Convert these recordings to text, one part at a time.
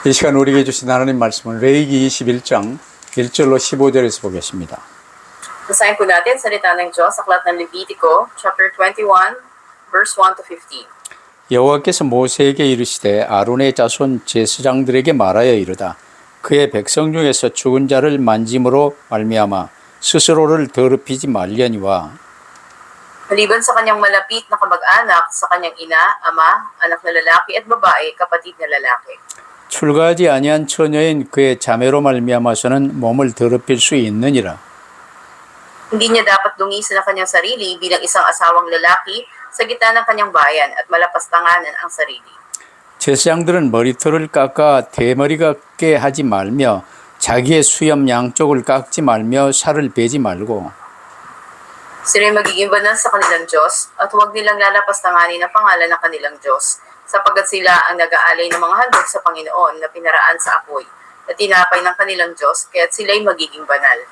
이 시간 우리에게 주신 하나님 말씀은 레위기 21장 1절로 15절에서 보겠습니다. Basahin po natin salita ng Diyos sa aklat ng Levitico, chapter 21, verse 1 to 15. 여호와께서 모세에게 이르시되 아론의 자손 제사장들에게 말하여 이르다. 그의 백성 중에서 죽은 자를 만짐으로 말미암아 스스로를 더럽히지 말려니와 Maliban sa kanyang malapit na kamag-anak, sa kanyang ina, ama, anak na lalaki at babae, kapatid na lalaki. 출가하지 아니한 처녀인 그의 자매로 말미암아서는 몸을 더럽힐 수 있느니라. Hindi niya dapat dungisin ang kanyang sarili bilang isang asawang lalaki sa gitna ng kanyang bayan at malapastanganan ang sarili. 제사장들은 머리털을 깎아 대머리 같게 하지 말며 자기의 수염 양쪽을 깎지 말며 살을 베지 말고 Sila'y magiging banal sa kanilang Diyos at huwag nilang lalapastanganin ang pangalan ng kanilang Diyos sapagkat sila ang nag-aalay ng mga handog sa Panginoon na pinaraan sa apoy na tinapay ng kanilang Diyos kaya't sila'y magiging banal.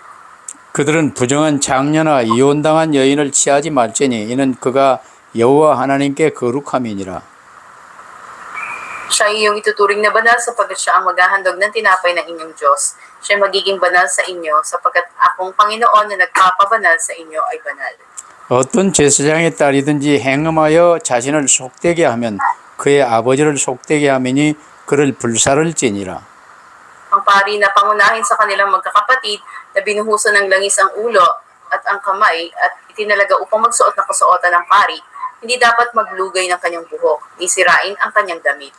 그들은 부정한 장녀나 이혼당한 여인을 취하지 말지니 이는 그가 여호와 하나님께 거룩함이니라. Siya ay iyong ituturing na banal sapagkat siya ang maghahandog ng tinapay ng inyong Diyos. Siya ay magiging banal sa inyo sapagkat akong Panginoon na nagpapabanal sa inyo ay banal. 어떤 제사장의 딸이든지 행음하여 자신을 속되게 하면 그의 아버지를 속되게 하매니 그를 불살을지니라. Ang pari na pangunahin sa kanilang magkakapatid na binuhusan ng langis ang ulo at ang kamay at itinalaga upang magsuot ng kasuotan ng pari, hindi dapat maglugay ng kanyang buhok, ni sirain ang kanyang damit.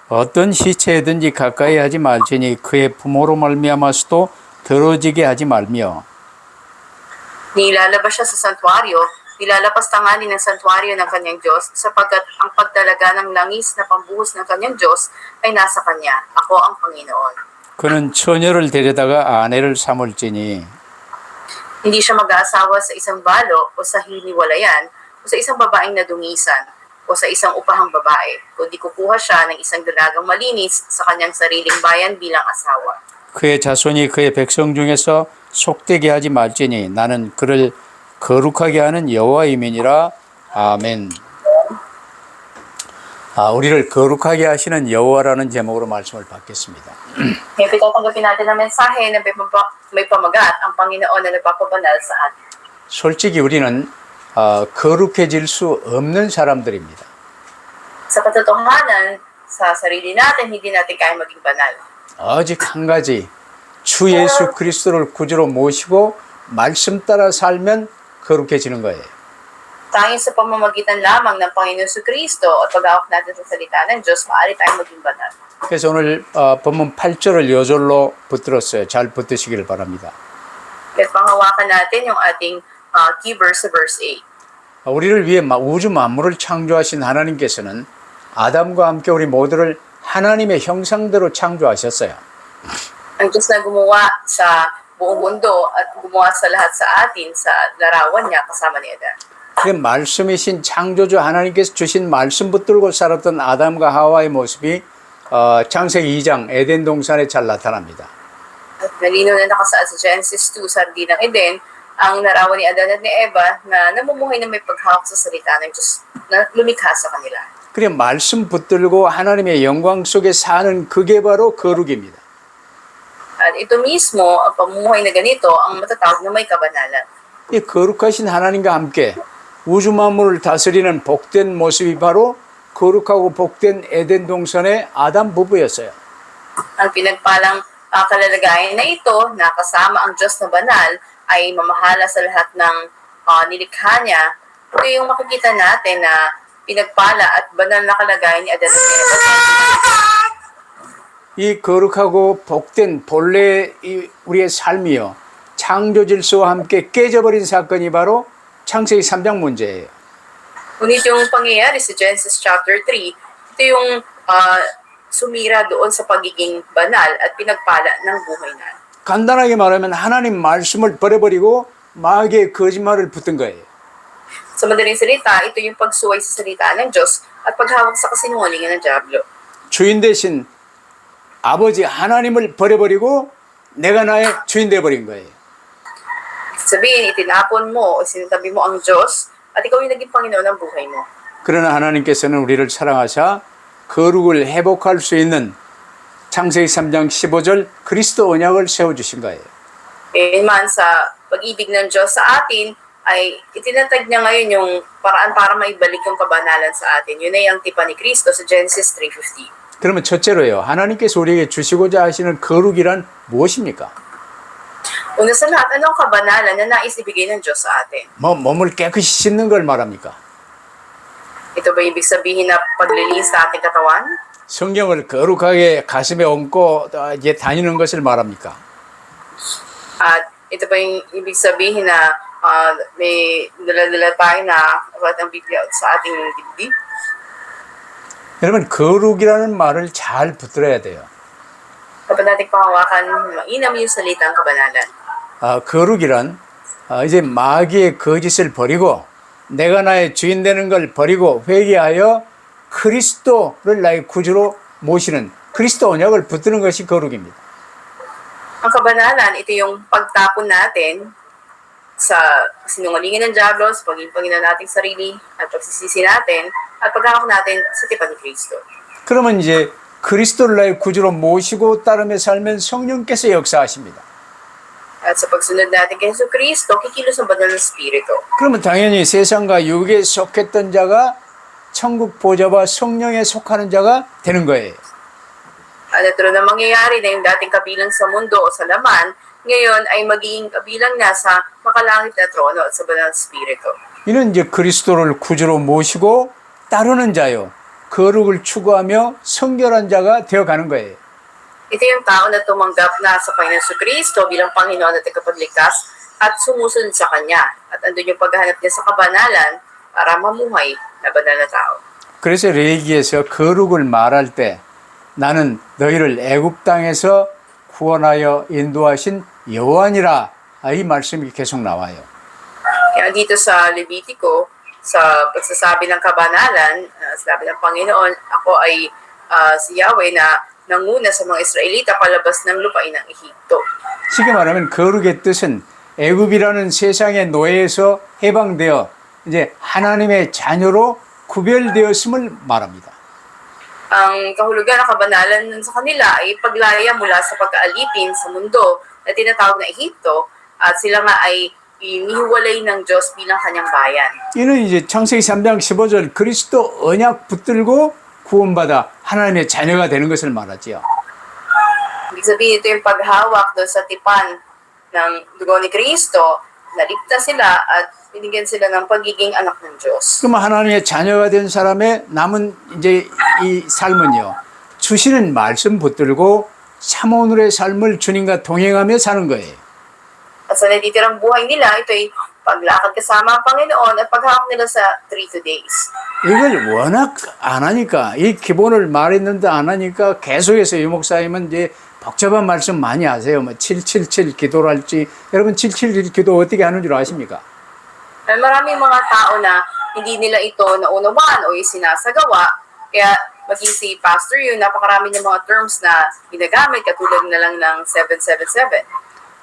어떤 시체든지 가까이 하지 말지니 그의 부모로 말미암아서도 더러지게 하지 말며 Nilalabas siya sa santuario, nilalapastanganin ng santuario ng kanyang Diyos sapagkat ang pagdalaga ng langis na pambuhos ng kanyang Diyos ay nasa kanya. Ako ang Panginoon. 그는 처녀를 데려다가 아내를 삼을지니 Hindi siya mag-aasawa sa isang balo o sa hiniwalayan o sa isang babaeng nadungisan o sa isang upahang babae, kundi kukuha siya ng isang dalagang malinis sa kanyang sariling bayan bilang asawa. 그의 자손이 그의 백성 중에서 속되게 하지 말지니 나는 그를 거룩하게 하는 여호와임이니라. 아멘. 우리를 거룩하게 하시는 여호와라는 제목으로 말씀을 받겠습니다. Ngayon tatanggapin natin ang mensahe na may pamagat ang Panginoon na nagpapabanal sa atin. 솔직히 우리는 거룩해질 수 없는 사람들입니다. Sa katotohanan, sa sarili natin, hindi natin kaya maging banal. 오직 한 가지 주 예수 그리스도를 구주로 모시고 말씀 따라 살면 거룩해지는 거예요. Tanging sa pamamagitan lamang ng Panginoon Kristo at pag-aawak natin sa salita ng Diyos, maaari tayong maging banal. 그래서 오늘 본문 8절을 여절로 붙들었어요. 잘 붙드시길 바랍니다. Kaya panghawakan natin yung ating key verse sa verse 8. 우리를 위해 우주 만물을 창조하신 하나님께서는 아담과 함께 우리 모두를 하나님의 형상대로 창조하셨어요. Ang Diyos na gumawa sa buong mundo at gumawa sa lahat sa atin sa larawan niya kasama ni Adan. 그 말씀이신 창조주 하나님께서 주신 말씀 붙들고 살았던 아담과 하와의 모습이 창세기 2장 에덴 동산에 잘 나타납니다. At nalino na nakasaad sa Genesis 2 sa Hardin ng Eden, ang larawan ni Adan at ni Eva na namumuhay na may paghawak sa salita ng Diyos na lumikha sa kanila. 그래 말씀 붙들고 하나님의 영광 속에 사는 그게 바로 거룩입니다. At ito mismo, ang pamumuhay na ganito, ang matatawag na may kabanalan. 이 거룩하신 하나님과 함께 우주 만물을 다스리는 복된 모습이 바로 거룩하고 복된 에덴 동산의 아담 부부였어요. Ang pinagpalang kalalagayan na ito, na kasama ang Diyos na banal, ay mamahala sa lahat ng nilikha niya. Ito yung makikita natin na pinagpala at banal na kalagayan ni Adan at Eva. 이 거룩하고 복된 본래 우리의 삶이요 창조 질서와 함께 깨져버린 사건이 바로 창세기 3장 문제예요. Ngunit yung pangyayari sa Genesis chapter 3, ito yung sumira doon sa pagiging banal at pinagpala ng buhay na. 간단하게 말하면 하나님 말씀을 버려버리고 마귀의 거짓말을 붙든 거예요. Sa madaling salita, ito yung pagsuway sa salita ng Diyos at paghawak sa kasinungalingan ng Diablo. 주인 대신 아버지 하나님을 버려버리고 내가 나의 주인 되어버린 거예요. Sabihin, itinapon mo o sinitabi mo ang Diyos at ikaw yung naging Panginoon ng buhay mo. 그러나 하나님께서는 우리를 사랑하사 거룩을 회복할 수 있는 창세기 3장 15절 그리스도 언약을 세워주신 거예요. Kailanman sa pag-ibig ng Diyos sa atin, ay itinatag niya ngayon yung paraan para maibalik yung kabanalan sa atin. Yun ay ang tipan ni Kristo sa Genesis 3:15. 그러면 첫째로요. 하나님께서 우리에게 주시고자 하시는 거룩이란 무엇입니까? Una sa lahat, anong kabanalan na nais ibigay ng Diyos sa atin? 몸을 깨끗이 씻는 걸 말합니까? Ito ba ibig sabihin na paglilinis sa ating katawan? 성경을 거룩하게 가슴에 얹고 이제 다니는 것을 말합니까? At ito ba yung ibig sabihin na may dala-dala tayo na ang Biblia sa ating dibdib? 여러분 거룩이라는 말을 잘 붙들어야 돼요. Dapat nating panghawakan, mainam yung salitang kabanalan. 거룩이란 이제 마귀의 거짓을 버리고 내가 나의 주인 되는 걸 버리고 회개하여 그리스도를 나의 구주로 모시는 그리스도 언약을 붙드는 것이 거룩입니다. Ang kabanalan, ito yung pagtapon natin sa sinungalingan ng Diablo, sa pagiging Panginoon nating sarili, at pagsisisi natin, at paghawak natin sa tipan ni Kristo. 그러면 이제 그리스도를 나의 구주로 모시고 따르며 살면 성령께서 역사하십니다. At sa pagsunod natin kay Jesu Kristo, kikilos ang banal ng Espiritu. 그러면 당연히 세상과 육에 속했던 자가 천국 보좌와 성령에 속하는 자가 되는 거예요. At ito na mangyayari na yung dating kabilang sa mundo o sa laman, ngayon ay magiging kabilang na sa makalangit na trono at sa banal ng Espiritu. 이는 이제 그리스도를 구주로 모시고 따르는 자요. 거룩을 추구하며 성결한 자가 되어가는 거예요. Ito yung tao na tumanggap na sa Panginoon Jesu Kristo bilang Panginoon at tagapagligtas at sumusunod sa Kanya. At andun yung paghahanap niya sa kabanalan para mamuhay na banal na tao. 그래서 레위기에서 거룩을 말할 때 나는 너희를 애굽 땅에서 구원하여 인도하신 여호와니라 이 말씀이 계속 나와요. Kaya dito sa Levitico, sa pagsasabi ng kabanalan, sabi ng Panginoon, ako ay si Yahweh na nanguna sa mga Israelita palabas ng lupain ng Ehipto. 쉽게 말하면 거룩의 뜻은 애굽이라는 세상의 노예에서 해방되어 이제 하나님의 자녀로 구별되었음을 말합니다. Ang kahulugan ng kabanalan sa kanila ay paglaya mula sa pagkaalipin sa mundo na tinatawag na Ehipto at sila nga ay inihiwalay ng Diyos bilang kanyang bayan. 이는 이제 창세기 3장 15절 그리스도 언약 붙들고 구원받아 하나님의 자녀가 되는 것을 말하지요. Ibig sabihin ito yung paghawak doon sa tipan ng dugo ni Kristo, naligtas sila at binigyan sila ng pagiging anak ng Diyos. 그럼 하나님의 자녀가 된 사람의 남은 이제 이 삶은요. 주시는 말씀 붙들고 참오늘의 삶을 주님과 동행하며 사는 거예요. At sa natitirang buhay nila, ito ay paglakad kasama ang Panginoon at paghawak nila sa 3 days. 이걸 워낙 안 하니까 이 기본을 말했는데 안 하니까 계속해서 유 목사님은 이제 복잡한 말씀 많이 하세요. 뭐 777 기도랄지 여러분 777 기도 어떻게 하는 줄 아십니까? Maraming mga tao na hindi nila ito naunawaan o isinasagawa. Kaya maging si Pastor yun, napakarami ng mga terms na ginagamit katulad na lang ng 777.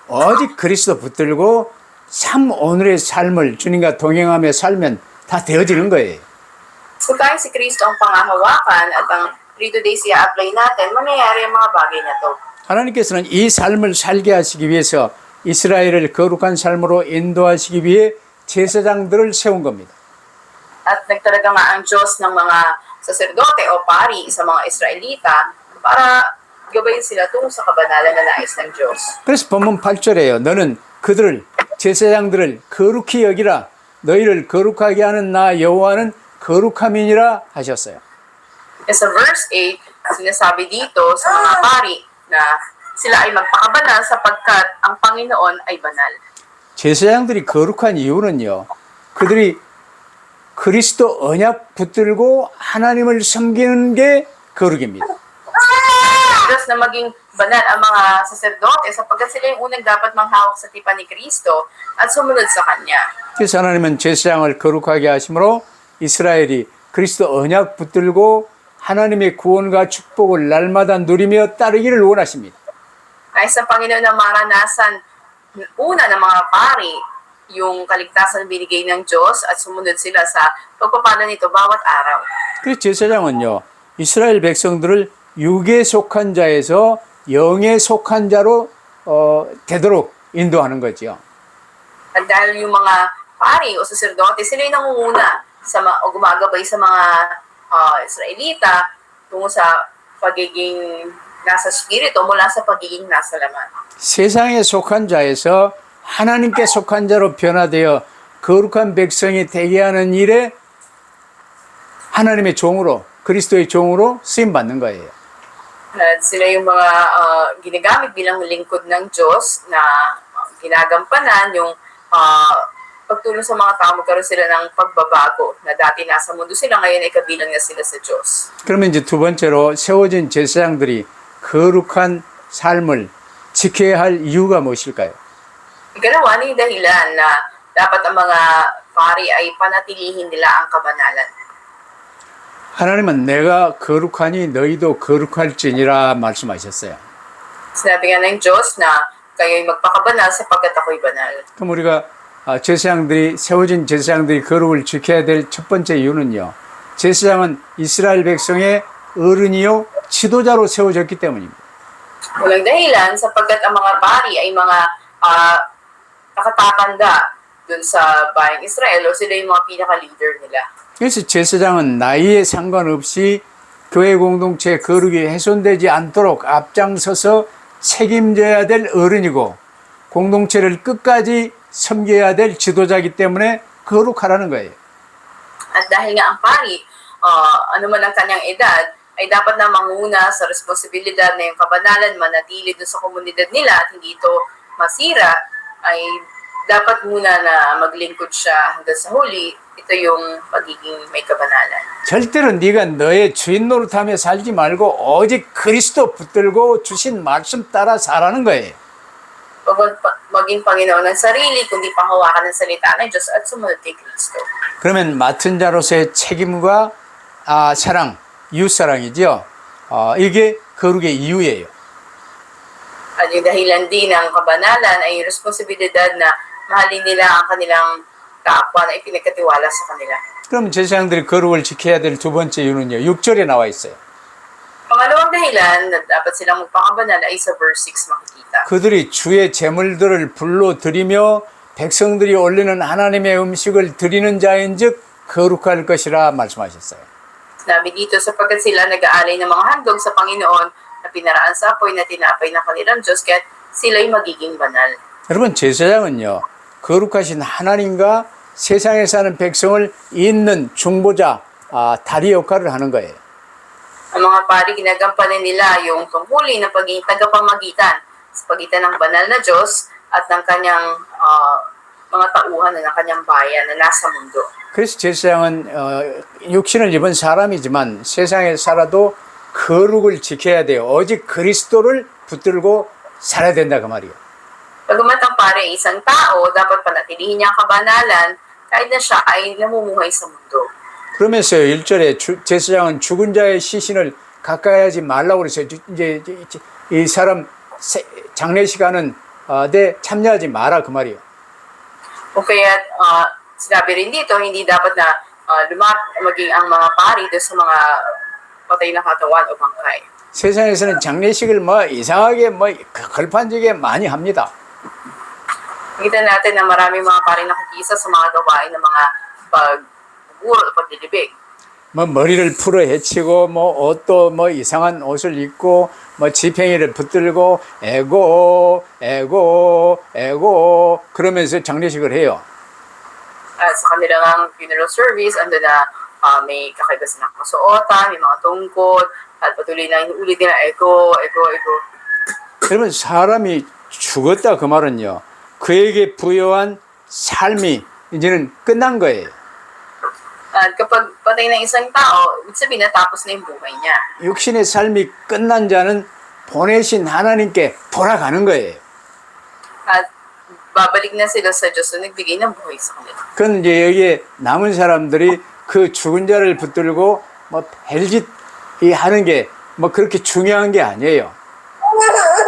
오직 그리스도 붙들고 참 오늘의 삶을 주님과 동행하며 살면 다 되어지는 거예요. Kung tayo si Kristo ang pangahawakan at ang 3 days i-apply natin, mangyayari ang mga bagay na to. 하나님께서는 이 삶을 살게 하시기 위해서 이스라엘을 거룩한 삶으로 인도하시기 위해 제사장들을 세운 겁니다. At nagtalaga nga ang Diyos ng mga saserdote o pari sa mga Israelita para gabayin sila tungo sa kabanalan na nais ng Diyos. 그래서 본문 8절에요. 너는 그들을 제사장들을 거룩히 여기라. 너희를 거룩하게 하는 나 여호와는 거룩함이니라 하셨어요. Sa verse 8, sinasabi dito sa mga pari na sila ay magpakabanal sapagkat ang Panginoon ay banal. 제사장들이 거룩한 이유는요. 그들이 그리스도 언약 붙들고 하나님을 섬기는 게 거룩입니다. Diyos na maging banal ang mga saserdote sapagkat sila yung unang dapat manghawak sa tipan ni Kristo at sumunod sa Kanya. 그래서 하나님은 제사장을 거룩하게 하심으로 이스라엘이 그리스도 언약 붙들고 하나님의 구원과 축복을 날마다 누리며 따르기를 원하십니다. Nais ng Panginoon na maranasan una ng mga pari yung kaligtasan binigay ng Diyos at sumunod sila sa pagpapala nito bawat araw. 그래서 제사장은요. 이스라엘 백성들을 육에 속한 자에서 영에 속한 자로 되도록 인도하는 거죠. At dahil yung mga pari o saserdote, sila yung nangunguna o gumagabay sa mga Israelita tungo sa pagiging nasa spirito mula sa pagiging nasa laman. 세상에 속한 자에서 하나님께 속한 자로 변화되어 거룩한 백성이 되게 하는 일에 하나님의 종으로, 그리스도의 종으로 쓰임 받는 거예요. At sila yung mga ginagamit bilang lingkod ng Diyos na ginagampanan yung pagtulong sa mga tao, magkaroon sila ng pagbabago na dati nasa mundo sila, ngayon ay kabilang na sila sa Diyos. 그러면 이제 두 번째로 세워진 제사장들이 거룩한 삶을 지켜야 할 이유가 무엇일까요? Ikalawa, yung dahilan na dapat ang mga pari ay panatilihin nila ang kabanalan. 하나님은 내가 거룩하니 너희도 거룩할지니라 말씀하셨어요. Sinabi nga ng Diyos na kayo'y magpakabanal sapagkat ako'y banal. 그럼 우리가 제사장들이 세워진 제사장들이 거룩을 지켜야 될 첫 번째 이유는요. 제사장은 이스라엘 백성의 어른이요 지도자로 세워졌기 때문입니다. Walang dahilan sapagkat ang mga pari ay mga nakatatanda dun sa bayang Israel o sila yung mga pinaka-leader nila. 그래서 제사장은 나이에 상관없이 교회 공동체의 거룩이 훼손되지 않도록 앞장서서 책임져야 될 어른이고 공동체를 끝까지 섬겨야 될 지도자이기 때문에 거룩하라는 거예요. At dahil nga ang pari, ano man ang kanyang edad, ay dapat na manguna sa responsibilidad na yung kabanalan manatili dun sa komunidad nila at hindi ito masira, ay dapat muna na maglingkod siya hanggang sa huli. Ito yung pagiging may kabanalan. 절대로 네가 너의 주인 노릇하며 살지 말고 오직 그리스도 붙들고 주신 말씀 따라 살라는 거예요. Huwag maging Panginoon ng sarili, kundi panghawakan ng salita ng Diyos at sumunod kay Kristo. 그러면 맡은 자로서의 책임과 사랑, 이웃사랑이죠. 이게 거룩의 이유예요. At yung dahilan din ng kabanalan ay yung responsibilidad na mahalin nila ang kanilang kapwa na ipinagkatiwala sa kanila. 그럼 제사장들이 거룩을 지켜야 될 두 번째 이유는요. 6절에 나와 있어요. Pangalawang dahilan na dapat silang magpakabanal ay sa verse 6 makikita. 그들이 주의 제물들을 불로 드리며 백성들이 올리는 하나님의 음식을 드리는 자인즉 거룩할 것이라 말씀하셨어요. Sinabi dito sapagkat sila nag-aalay ng mga handog sa Panginoon na pinaraan sa apoy na tinapay ng kanilang Diyos kaya sila'y magiging banal. 여러분 제사장은요. 거룩하신 하나님과 세상에 사는 백성을 잇는 중보자, 다리 역할을 하는 거예요. Ang mga pari, ginagampanan nila yung tungkulin ng pagiging tagapamagitan sa pagitan ng banal na Diyos at ng kanyang mga tauhan ng kanyang bayan na nasa mundo. 그래서 제사장은 육신을 입은 사람이지만 세상에 살아도 거룩을 지켜야 돼요. 오직 그리스도를 붙들고 살아야 된다 그 말이에요. Bagamat ang pari ay isang tao, dapat panatilihin niya ang kabanalan kahit na siya ay namumuhay sa mundo. 그러면서 1절에 제사장은 죽은 자의 시신을 가까이 하지 말라고 그랬어요. 이제 이 사람 장례식하는 데 참여하지 마라 그 말이에요. O kaya sinabi rin dito, hindi dapat na maging ang mga pari doon sa mga patay na katawan o bangkay. 세상에서는 장례식을 이상하게 걸판지게 많이 합니다. Kita natin na marami mga pari nakikisa sa mga gawain ng mga pag-uro o paglilibig. 머리를 풀어 헤치고 옷도 이상한 옷을 입고 지팽이를 붙들고 에고 그러면서 장례식을 해요. At sa kanilang funeral service, ando na may kakaiba silang kasuotan, may mga tungkod, at patuloy na inuulit nila ego. 여러분 사람이 죽었다 그 말은요. 그에게 부여한 삶이 이제는 끝난 거예요. At kapag patay ng isang tao, ibig sabihin natapos na yung buhay niya. 육신의 삶이 끝난 자는 보내신 하나님께 돌아가는 거예요. At babalik na sila sa Diyos na nagbigay ng buhay sa kanila. 그건 이제 여기에 남은 사람들이 그 죽은 자를 붙들고 헬짓 하는 게 그렇게 중요한 게 아니에요.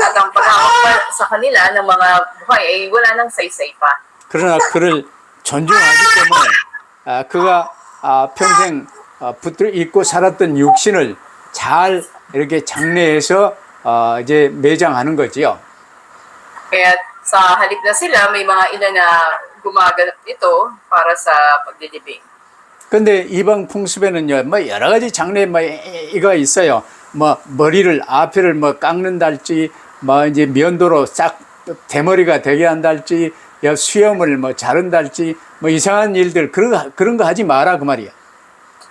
At ang pag-aakpa sa kanila ng mga buhay ay wala nang saysay pa. 그러나 그를 존중하기 때문에 그가 평생 잊고 살았던 육신을 잘 이렇게 장례에서 이제 매장하는 거지요. Kaya sa halip na sila, may mga ilan na gumaganap ito para sa paglilibing. 근데 이방 풍습에는요, 뭐 여러 가지 장례 뭐 이거 있어요. 뭐 머리를 앞에를 뭐 깎는달지, 뭐 이제 면도로 싹 대머리가 되게 한달지, 수염을 뭐 자른달지, 뭐 이상한 일들 그런 거 하지 마라 그 말이야.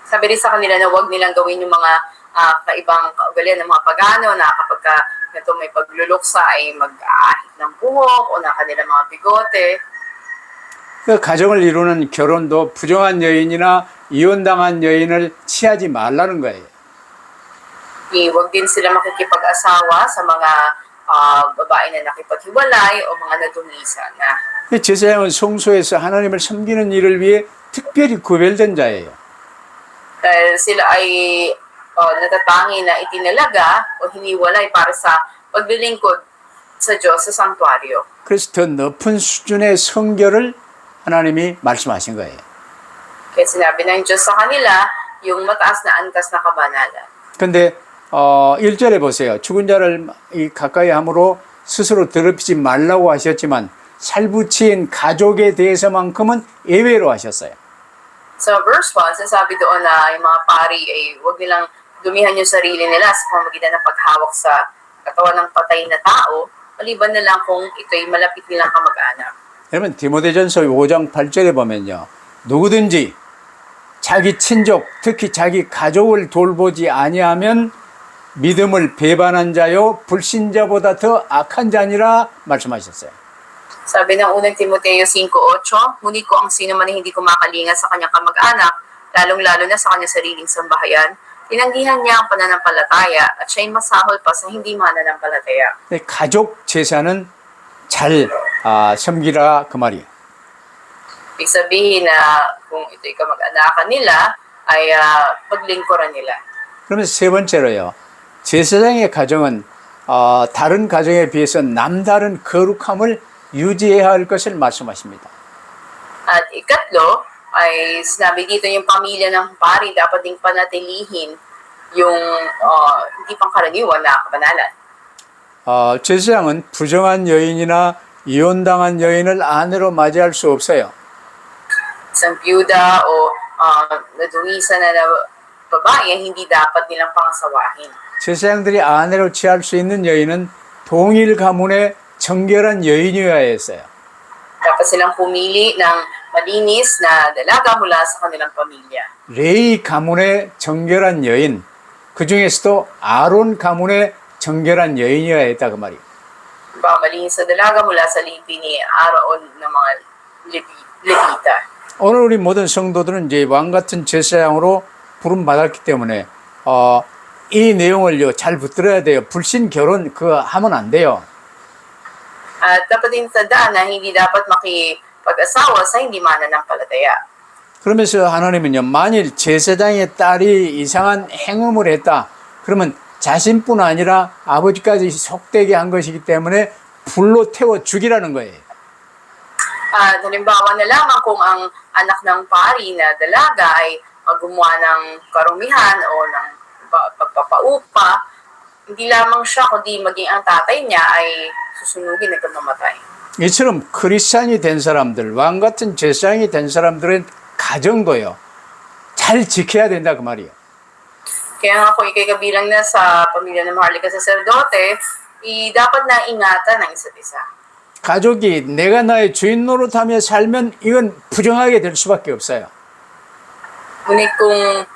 Sabi rin sa kanila na huwag nilang gawin yung mga kaibang kaugalian ng mga pagano na kapag ito may pagluluksa ay mag-aahit ng buhok o ng kanilang mga bigote. 그 가정을 이루는 결혼도 부정한 여인이나 이혼당한 여인을 취하지 말라는 거예요. Huwag din sila makikipag-asawa sa mga babae na nakipaghiwalay o mga nadungisan na. 제사장은 성소에서 하나님을 섬기는 일을 위해 특별히 구별된 자예요. Dahil sila ay natatangi na itinalaga o hiniwalay para sa paglilingkod sa Diyos sa sanktuaryo. 그래서 더 높은 수준의 성결을 하나님이 말씀하신 거예요. Kaya sinabi ng Diyos sa kanila yung mataas na antas na kabanalan. 근데 1절에 보세요. 죽은 자를 가까이 함으로 스스로 더럽히지 말라고 하셨지만 살부치인 가족에 대해서만큼은 예외로 하셨어요. Sa verse 1, sinasabi doon na yung mga pari ay huwag nilang dumihan yung sarili nila sa pamamagitan ng paghawak sa katawan ng patay na tao, maliban na lang kung ito'y malapit nilang kamag-anak. 여러분 디모데전서 5장 8절에 보면요. 누구든지 자기 친족, 특히 자기 가족을 돌보지 아니하면 믿음을 배반한 자요 불신자보다 더 악한 자니라 말씀하셨어요. Sabi ng unang Timoteo 5:8, ngunit kung ang sino man ay hindi kumakalinga sa kanyang kamag-anak, lalong-lalo na sa kanyang sariling sambahayan, tinanggihan niya ang pananampalataya at siya'y masahol pa sa hindi mananampalataya. 가족 제사는 잘 섬기라 그 말이에요. Ibig sabihin na kung ito'y kamag-anakan nila, ay paglingkuran nila. 그러면서 세 번째로요. 제사장의 가정은 다른 가정에 비해서 남다른 거룩함을 유지해야 할 것을 말씀하십니다. At ikatlo, ay sinabi dito yung pamilya ng pari dapat ding panatilihin yung hindi pangkaraniwan na kabanalan. 제사장은 부정한 여인이나 이혼당한 여인을 아내로 맞이할 수 없어요. Isang byuda o nadungisan na babae, hindi dapat nilang pangasawahin. 제사장들이 아내로 취할 수 있는 여인은 동일 가문의 정결한 여인이어야 했어요. Dapat silang pumili ng malinis na dalaga mula sa kanilang pamilya. 레이 가문의 정결한 여인, 그 중에서도 아론 가문의 정결한 여인이어야 했다 그 말이에요. Malinis na dalaga mula sa lipi ni Aaron ng mga Levita. 오늘 우리 모든 성도들은 이제 왕 같은 제사장으로 부름 받았기 때문에 이 내용을요 잘 붙들어야 돼요. 불신 결혼 그거 하면 안 돼요. At dapat din tandaan na hindi dapat makipag-asawa sa hindi mananampalataya. 그러면서 하나님은요 만일 제사장의 딸이 이상한 행음을 했다 그러면 자신뿐 아니라 아버지까지 속되게 한 것이기 때문에 불로 태워 죽이라는 거예요. At halimbawa na lamang kung ang anak ng pari na dalaga ay gumawa ng karumihan o ng pagpapaupa, hindi lamang siya kundi maging ang tatay niya ay susunugin at mamatay. 이처럼 크리스찬이 된 사람들, 왕 같은 제사장이 된 사람들은 가정도요 잘 지켜야 된다 그 말이에요. Kaya nga kung ikay kabilang na sa pamilya ng maharlika saserdote, dapat na ingatan ng isa't isa. 가족이 내가 나의 주인 노릇하며 살면 이건 부정하게 될 수밖에 없어요. Ngunit kung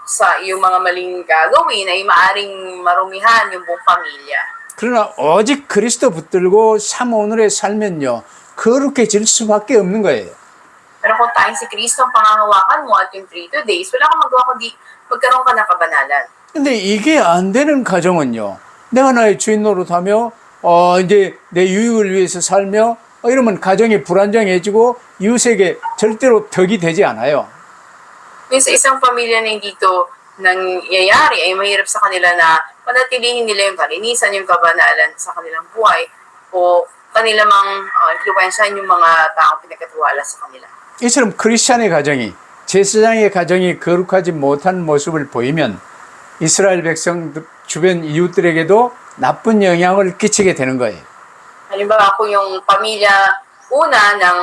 sa iyong mga maling gagawin ay maaring marumihan yung buong pamilya. 그러나 오직 그리스도 붙들고 삶 오늘에 살면요 거룩해질 수밖에 없는 거예요. Pero kung tayong si Kristo ang pangangawakan mo at yung 3 days, wala kang magawa kundi magkaroon ka ng kabanalan. 근데 이게 안 되는 가정은요 내가 나의 주인 노릇하며 이제 내 유익을 위해서 살며 이러면 가정이 불안정해지고 이웃에게 절대로 덕이 되지 않아요. Yung sa isang pamilya na hindi ito nangyayari ay mahirap sa kanila na panatilihin nila yung kalinisan, yung kabanalan sa kanilang buhay o kanila mang influensyahan yung mga taong pinagkatiwala sa kanila. 이처럼 크리스찬의 가정이 제사장의 가정이 거룩하지 못한 모습을 보이면 이스라엘 백성 주변 이웃들에게도 나쁜 영향을 끼치게 되는 거예요. Halimbawa kung yung pamilya una ng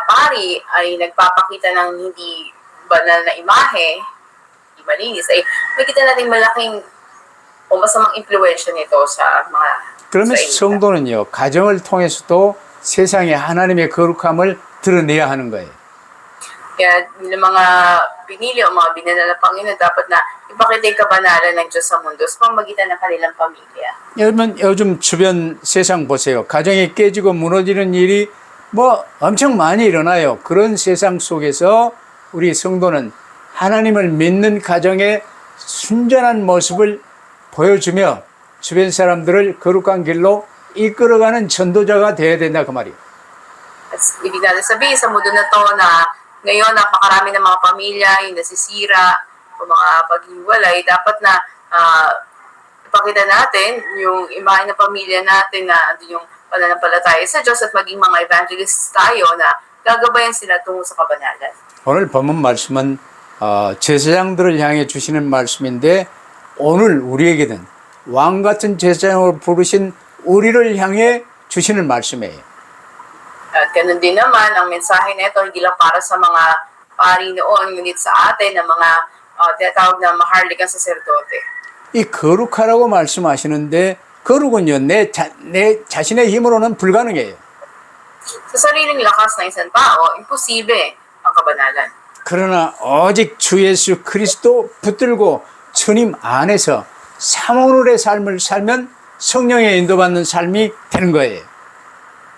pari ay nagpapakita ng hindi banal na imahe, hindi malinis, ay makita natin malaking o masamang impluensya nito sa mga 그러면 Israelita. 성도는요, 가정을 통해서도 세상에 하나님의 거룩함을 드러내야 하는 거예요. Kaya bilang mga pinili o mga binanal na Panginoon, dapat na ipakita yung kabanalan ng Diyos sa mundo sa pamagitan ng kanilang pamilya. 여러분 요즘 주변 세상 보세요. 가정이 깨지고 무너지는 일이 뭐 엄청 많이 일어나요. 그런 세상 속에서 우리 성도는 하나님을 믿는 가정의 순전한 모습을 보여주며 주변 사람들을 거룩한 길로 이끌어가는 전도자가 되어야 된다 그 말이에요. At ibig natin sabihin sa mundo na to na ngayon napakarami ng mga pamilya yung nasisira o mga paghiwalay, dapat na ipakita natin yung imahe ng pamilya natin na yung pananampalataya sa Diyos at maging mga evangelists tayo na gagabayan sila tungo sa kabanalan. 오늘 본문 말씀은 제사장들을 향해 주시는 말씀인데 오늘 우리에게는 왕 같은 제사장으로 부르신 우리를 향해 주시는 말씀이에요. At ganun din naman, ang mensahe na ito hindi lang para sa mga pari noon, ngunit sa atin na mga tinatawag na maharlikang saserdote. 이 거룩하라고 말씀하시는데 거룩은요 내 자신의 힘으로는 불가능해요. Sa sariling lakas ng isang tao, imposible ang kabanalan. 그러나 오직 주 예수 그리스도 붙들고 주님 안에서 사모늘의 삶을 살면 성령의 인도받는 삶이 되는 거예요.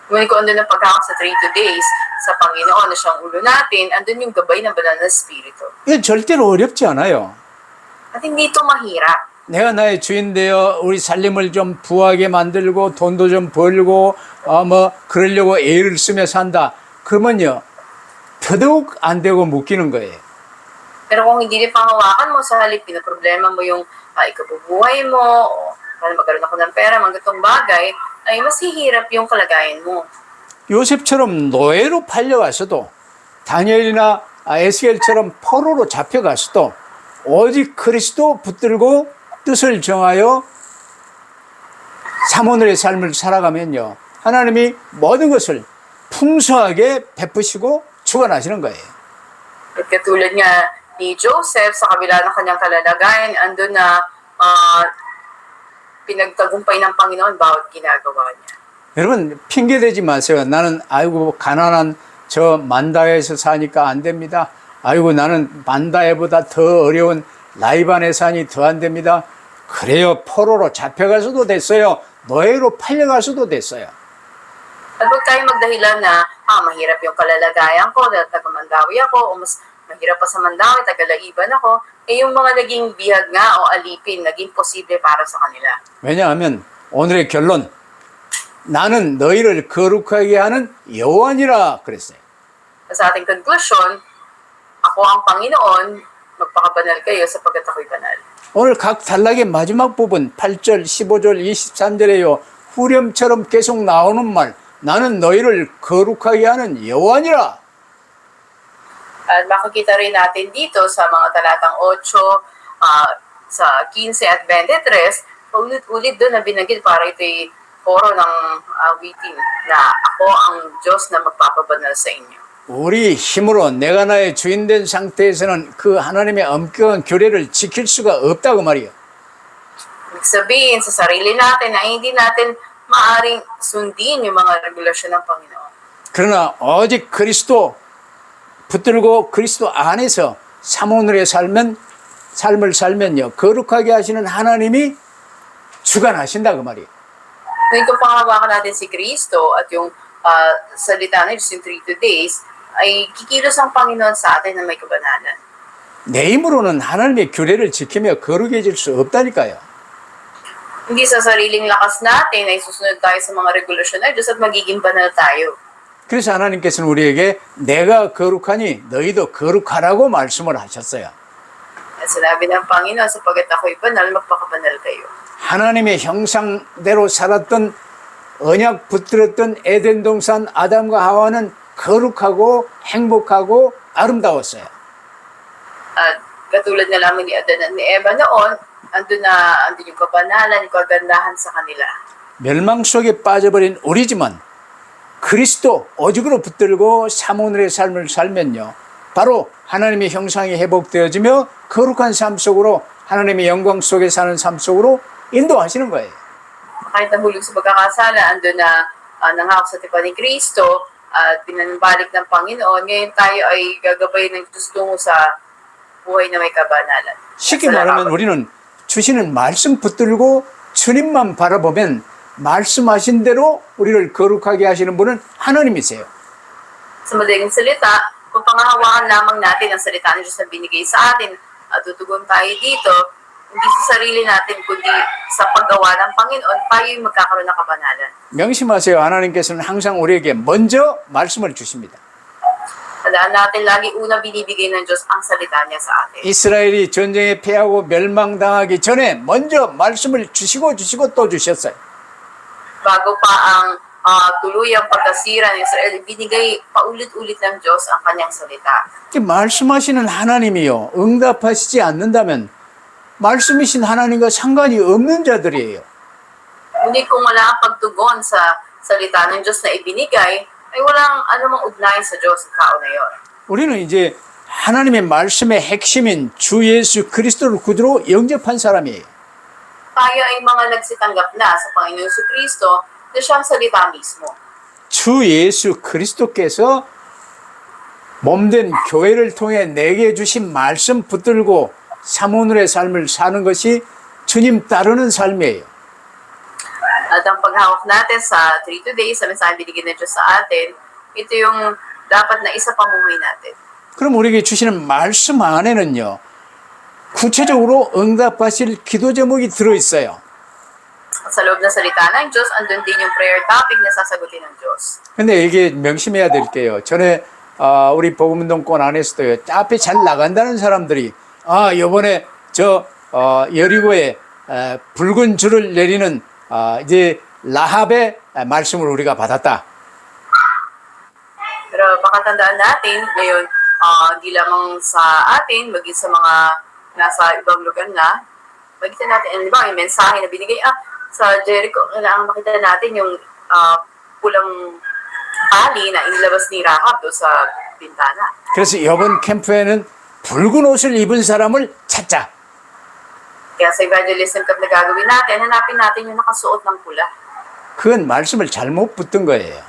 Ngunit kung andun ang pagkakak sa 3 days sa Panginoon na siyang ulo natin, andun yung gabay ng banal na Espiritu. 이건 절대로 어렵지 않아요. At hindi ito mahirap. 내가 나의 주인 되어 우리 살림을 좀 부하게 만들고 돈도 좀 벌고 뭐 그러려고 애를 쓰며 산다. 그러면요 더더욱 안 되고 묶이는 거예요. Pero kung hindi pangawakan mo sa halip, pinaproblema mo yung ikabubuhay mo, o para magkaroon ako ng pera, mga gatong bagay, ay mas hihirap yung kalagayan mo. 요셉처럼 노예로 팔려가서도 다니엘이나 에스겔처럼 포로로 잡혀가서도 오직 그리스도 붙들고 뜻을 정하여 사모늘의 삶을 살아가면요 하나님이 모든 것을 풍성하게 베푸시고 주관하시는 거예요. At katulad nga ni Joseph, sa kabila ng kanyang kalalagayan, andun na pinagtagumpay ng Panginoon bawat ginagawa niya. 여러분 핑계대지 마세요. 나는 아이고 가난한 저 만다에서 사니까 안 됩니다. 아이고 나는 만다에보다 더 어려운 라이반에 사니 더 안 됩니다. 그래요. 포로로 잡혀가서도 됐어요. 노예로 팔려가서도 됐어요. At huwag tayong magdahilan na, mahirap yung kalalagayan ko dahil taga-Mandawi ako, o mas mahirap pa sa Mandawi, taga-Laiban ako, yung mga naging bihag nga o alipin, naging posible para sa kanila. 왜냐하면 오늘의 결론 나는 너희를 거룩하게 하는 여호와니라 그랬어요. Sa ating conclusion, ako ang Panginoon, magpakabanal kayo sapagkat ako'y banal. 오늘 각 단락의 마지막 부분 8절, 15절, 23절에요. 후렴처럼 계속 나오는 말 나는 너희를 거룩하게 하는 여호와니라. At makikita rin natin dito sa mga talatang 8, sa 15 at 23, ulit-ulit doon na binanggit para ito'y foro ng awitin na ako ang Diyos na magpapabanal sa inyo. 우리 힘으로 내가 나의 주인 된 상태에서는 그 하나님의 엄격한 규례를 지킬 수가 없다고 말이에요. Ibig sabihin, sa sarili natin na hindi natin maaring sundin yung mga regulasyon ng Panginoon. 그러나 오직 그리스도 붙들고 그리스도 안에서 사모늘의 삶을 살면요 거룩하게 하시는 하나님이 주관하신다 그 말이에요. Ngayon kung pangawakan natin si Kristo at yung salita na Diyos yung 3 days, ay kikilos ang Panginoon sa atin na may kabanalan. 내 힘으로는 하나님의 규례를 지키며 거룩해질 수 없다니까요. Hindi sa sariling lakas natin ay susunod tayo sa mga regulasyon ng Diyos at magiging banal tayo. 그래서 하나님께서는 우리에게 내가 거룩하니 너희도 거룩하라고 말씀을 하셨어요. At sinabi ng Panginoon, sapagkat ako'y banal, magpakabanal kayo. 하나님의 형상대로 살았던 언약 붙들었던 에덴 동산 아담과 하와는 거룩하고 행복하고 아름다웠어요. At katulad na lamang ni Adan at ni Eva noon, andun yung kabanalan, yung kagandahan sa kanila. 멸망 속에 빠져버린 우리지만 그리스도 오직으로 붙들고 사모늘의 삶을 살면요, 바로 하나님의 형상이 회복되어지며 거룩한 삶 속으로, 하나님의 영광 속에 사는 삶 속으로 인도하시는 거예요. Kahit nahulog sa pagkakasala, andun na nangako sa tipan ni Kristo at pinanbalik ng Panginoon. Ngayon tayo ay gagabay ng Diyos tungo sa buhay na may kabanalan. 쉽게 말하면 우리는 주시는 말씀 붙들고 주님만 바라보면 말씀하신 대로 우리를 거룩하게 하시는 분은 하나님이세요. Sa madaling salita, kung pangahawakan lamang natin ang salita ng Diyos na binigay sa atin at tutugon tayo dito, hindi sa sarili natin, kundi sa paggawa ng Panginoon, tayo yung magkakaroon ng kabanalan. 명심하세요. 하나님께서는 항상 우리에게 먼저 말씀을 주십니다. Tandaan natin, lagi una binibigay ng Diyos ang salita niya sa atin. 이스라엘이 전쟁에 패하고 멸망당하기 전에 먼저 말씀을 주시고 또 주셨어요. Bago pa ang tuluyang pagkasira ng Israel, binigay paulit-ulit ng Diyos ang kanyang salita. 말씀하시는 하나님이요, 응답하시지 않는다면 말씀이신 하나님과 상관이 없는 자들이에요. Ngunit kung wala ang pagtugon sa salita ng Diyos na ibinigay, ay walang anumang ugnayan sa Diyos sa tao na yon. 우리는 이제 하나님의 말씀의 핵심인 주 예수 그리스도를 구주로 영접한 사람이에요. Tayo ay mga nagsitanggap na sa Panginoon Kristo na siyang salita mismo. 주 예수 그리스도께서 몸된 교회를 통해 내게 주신 말씀 붙들고 사모늘의 삶을 사는 것이 주님 따르는 삶이에요. At ang paghawak natin sa 3 today, sa mensahe binigyan ng Diyos sa atin, ito yung dapat na isa pamuhay natin. 그럼 우리에게 주시는 말씀 안에는요, 구체적으로 응답하실 기도 제목이 들어있어요. Sa loob ng salita ng Diyos, andun din yung prayer topic na sasagutin ng Diyos. 근데 이게 명심해야 될 게요. 전에 우리 복음운동권 안에서도요, 앞에 잘 나간다는 사람들이 이번에 여리고에 붉은 줄을 내리는 이제 라합의 말씀을 우리가 받았다. Pero pakatandaan natin, ngayon, di lamang sa atin, maging sa mga nasa ibang lugar na, makita natin, di ba, yung mensahe na binigay, sa Jericho, kailangan makita natin yung pulang tali na inilabas ni Rahab do sa bintana. 그래서 이번 캠프에는 붉은 옷을 입은 사람을 찾자. Kaya sa evangelism camp na gagawin natin, hanapin natin yung nakasuot ng pula. 그건 말씀을 잘못 붙든 거예요.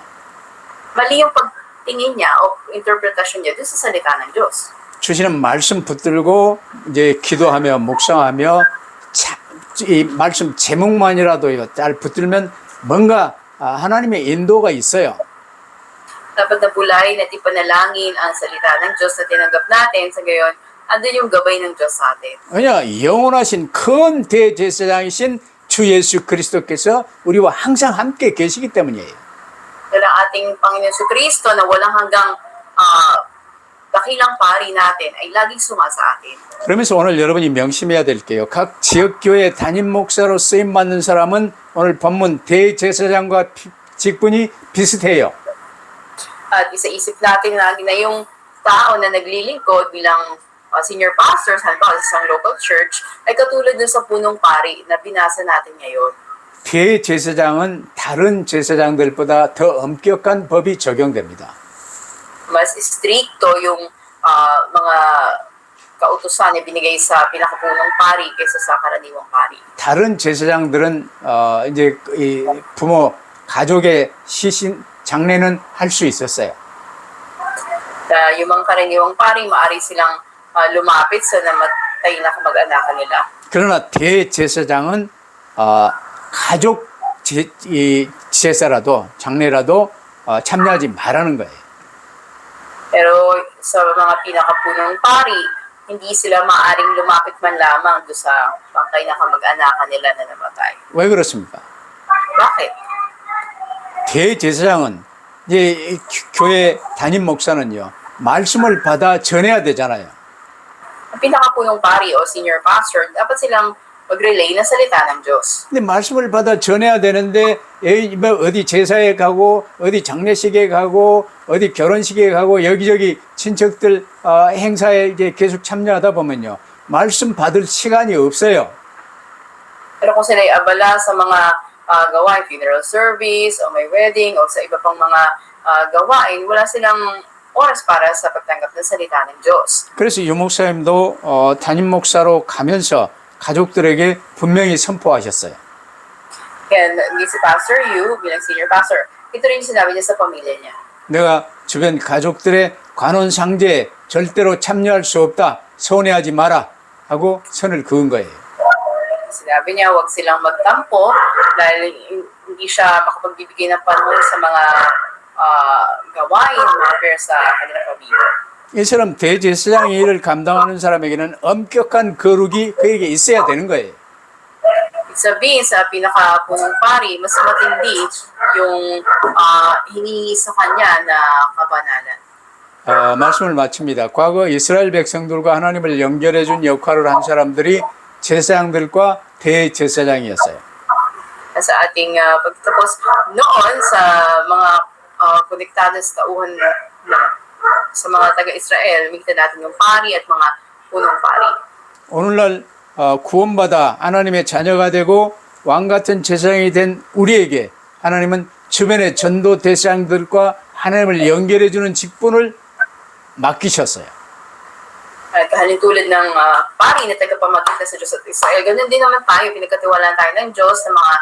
Mali yung pagtingin niya o interpretasyon niya doon sa salita ng Diyos. 주시는 말씀 붙들고 이제 기도하며 묵상하며 이 말씀 제목만이라도요, 잘 붙들면 뭔가 하나님의 인도가 있어요. Dapat na pulahin at ipanalangin ang salita ng Diyos na tinanggap natin. Sa gayon, andun yung gabay ng Diyos sa atin. 왜냐, 영원하신 큰 대제사장이신 주 예수 그리스도께서 우리와 항상 함께 계시기 때문이에요. Dahil ang ating Panginoon Kristo na walang hanggang dakilang pari natin ay laging suma sa atin. 그러면서 오늘 여러분이 명심해야 될 게요. 각 지역교회 담임 목사로 쓰임받는 사람은 오늘 본문 대제사장과 직분이 비슷해요. At isa-isip natin na yung tao na naglilingkod bilang senior pastor sa isang local church ay katulad dun sa punong pari na binasa natin ngayon. 대제사장은 다른 제사장들보다 더 엄격한 법이 적용됩니다. Mas stricto yung mga kautusan na binigay sa pinakapunong pari kaysa sa karaniwang pari. 다른 제사장들은 이제 이 부모 가족의 시신 장례는 할 수 있었어요. Yung mga karaniwang pari, maaari silang lumapit sa namatay na kamag-anakan nila. 그러나 대제사장은 가족 제사라도 장례라도 참여하지 말라는 거예요. Pero sa mga pinakapunong pari, hindi sila maaaring lumapit man lamang doon sa bangkay na kamag-anakan nila na namatay. 왜 그렇습니까? Bakit? 대제사장은 이제 교회 담임 목사는요, 말씀을 받아 전해야 되잖아요. Ang pinakapunong pari o senior pastor, dapat silang mag-relay na salita ng Diyos. 근데 말씀을 받아 전해야 되는데 어디 제사에 가고 어디 장례식에 가고 어디 결혼식에 가고 여기저기 친척들 행사에 이제 계속 참여하다 보면요, 말씀 받을 시간이 없어요. Pero kung sila ay abala sa mga gawain, funeral service, o may wedding, o sa iba pang mga gawain, wala silang oras para sa pagtanggap ng salita ng Diyos. 그래서 유 목사님도 담임 목사로 가면서 가족들에게 분명히 선포하셨어요. Kaya hindi si Pastor Yu, bilang senior pastor, ito rin yung sinabi niya sa pamilya niya. 내가 주변 가족들의 관원 상제에 절대로 참여할 수 없다. 서운해하지 마라 하고 선을 그은 거예요. Sinabi niya, huwag silang magtampo dahil hindi siya makapagbibigay ng panahon sa mga gawain, mga affairs sa kanilang pamilya. 이처럼 대제사장의 일을 감당하는 사람에게는 엄격한 거룩이 그에게 있어야 되는 거예요. Ibig sabihin, sa pinakapunong pari, mas matindi yung hinihingi sa kanya na kabanalan. 말씀을 마칩니다. 과거 이스라엘 백성들과 하나님을 연결해 준 역할을 한 사람들이 제사장들과 대제사장이었어요. Sa ating pagtapos noon sa mga konektado sa tauhan sa mga taga-Israel, makita natin yung pari at mga punong pari. 오늘날 구원받아 하나님의 자녀가 되고 왕 같은 제사장이 된 우리에게 하나님은 주변의 전도 대사장들과 하나님을 연결해 주는 직분을 맡기셨어요. At kahalintulad ng pari na tagapamagitan sa Diyos at Israel, ganun din naman tayo, pinagkatiwalaan tayo ng Diyos sa mga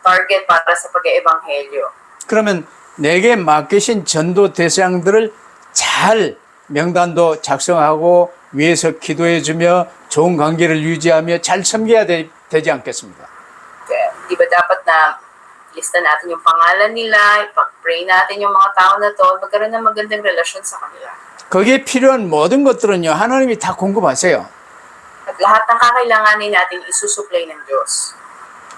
target para sa pag-eebanghelyo. 그러면 내게 맡기신 전도 대사장들을 잘 명단도 작성하고 위에서 기도해 주며 좋은 관계를 유지하며 잘 섬겨야 되지 않겠습니까? Kaya, di ba dapat na lista natin yung pangalan nila, ipag-pray natin yung mga tao na to, magkaroon ng magandang relasyon sa kanila. 거기에 필요한 모든 것들은요, 하나님이 다 공급하세요. At lahat ng kakailanganin natin isusupply ng Diyos.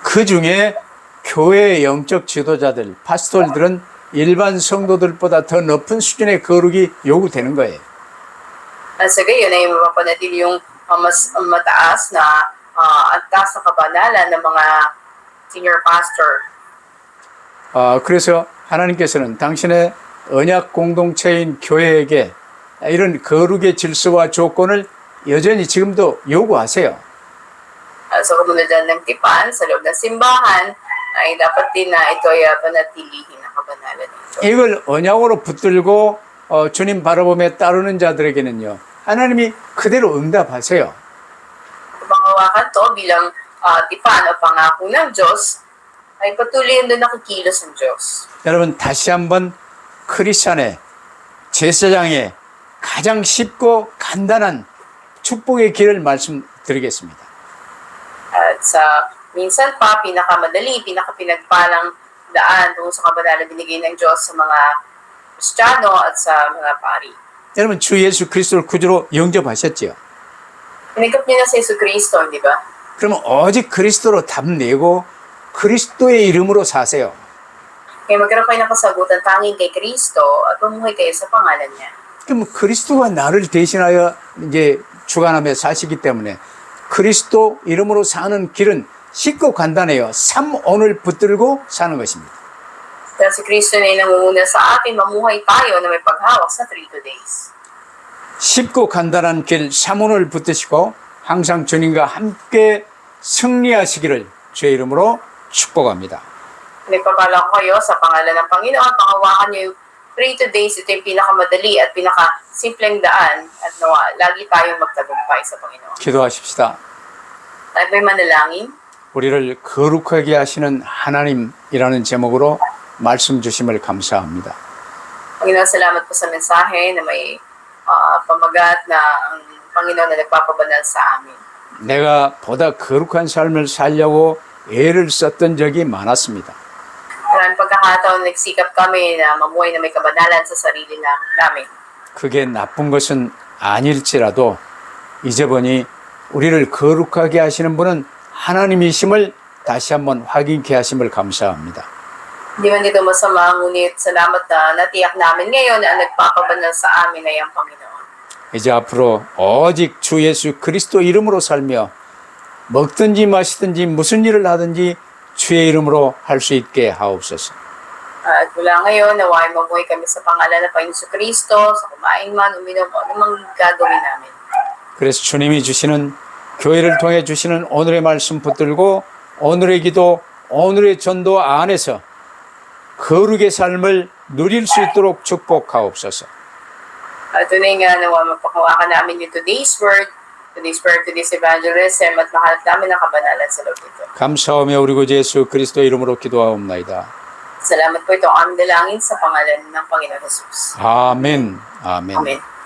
그 중에 교회의 영적 지도자들, 파스톨들은 일반 성도들보다 더 높은 수준의 거룩이 요구되는 거예요. At sa gayon ay mapapanatili yung mas mataas na antas na kabanalan ng mga senior pastor. 그래서 하나님께서는 당신의 언약 공동체인 교회에게 이런 거룩의 질서와 조건을 여전히 지금도 요구하세요. Sa kamunladan ng tipan, sa loob ng simbahan, ay dapat din na ito ay panatilihin ang kabanalan nito. 이걸 언약으로 붙들고 주님 바라보며 따르는 자들에게는요, 하나님이 그대로 응답하세요. Kung hawakan to bilang tipan o pangako ng Diyos, ay patuloy doon nakikilos ng Diyos. 여러분 다시 한번 크리스찬의 제사장의 가장 쉽고 간단한 축복의 길을 말씀드리겠습니다. At sa minsan pa, pinakamadali, pinakapinagpalang daan tungo sa kabanalan binigay ng Diyos sa mga Kristiyano at sa mga pari. 여러분 주 예수 그리스도를 구주로 영접하셨지요. Tinigap niyo na sa Yesu Cristo, di ba? 그러면 오직 그리스도로 답내고 그리스도의 이름으로 사세요. Kaya magkaroon kayo ng kasagutan tanging kay Kristo at mamuhay kayo sa pangalan niya. 그럼 그리스도가 나를 대신하여 이제 주관하며 사시기 때문에 그리스도 이름으로 사는 길은 쉽고 간단해요. 삶 오늘 붙들고 사는 것입니다. Dahil si Kristo na yung nangunguna sa atin, mamuhay tayo na may paghawak sa 3 days. 쉽고 간단한 길 삼원을 붙드시고 항상 주님과 함께 승리하시기를 주의 이름으로 축복합니다. Nagpapala ko kayo sa pangalan ng Panginoon, panghawakan niyo yung 3 days, ito yung pinakamadali at pinakasimpleng daan at nawa, lagi tayong magtagumpay sa Panginoon. 기도하십시다. Tayo may manalangin. 우리를 거룩하게 하시는 하나님이라는 제목으로 말씀 주심을 감사합니다. Panginoon, salamat po sa mensahe na may pamagat na ang Panginoon na nagpapabanal sa amin. 내가 보다 거룩한 삶을 살려고 애를 썼던 적이 많았습니다. Maraming pagkakataon nagsikap kami na mamuhay na may kabanalan sa sarili namin. 그게 나쁜 것은 아닐지라도 이제 보니 우리를 거룩하게 하시는 분은 하나님이심을 다시 한번 확인케 하심을 감사합니다. Hindi man dito masama, ngunit salamat na natiyak namin ngayon na ang nagpapabanal sa amin ay ang Panginoon. 이제 앞으로 오직 주 예수 그리스도 이름으로 살며 먹든지 마시든지 무슨 일을 하든지 주의 이름으로 할 수 있게 하옵소서. At mula ngayon, naway mamuhay kami sa pangalan ng Panginoon Kristo, sa kumain man, uminom, o anumang gagawin namin. 그래서 주님이 주시는 교회를 통해 주시는 오늘의 말씀 붙들고 오늘의 기도, 오늘의 전도 안에서 거룩의 삶을 누릴 수 있도록 축복하옵소서. Tunay nga nawa mapakuha namin yung today's word, today's evangelism, at mahalap namin ang kabanalan sa loob nito. 감사하며 우리 구주 예수 그리스도 이름으로 기도하옵나이다. Salamat po itong aming dalangin sa pangalan ng Panginoon Jesus. 아멘. 아멘. Amen.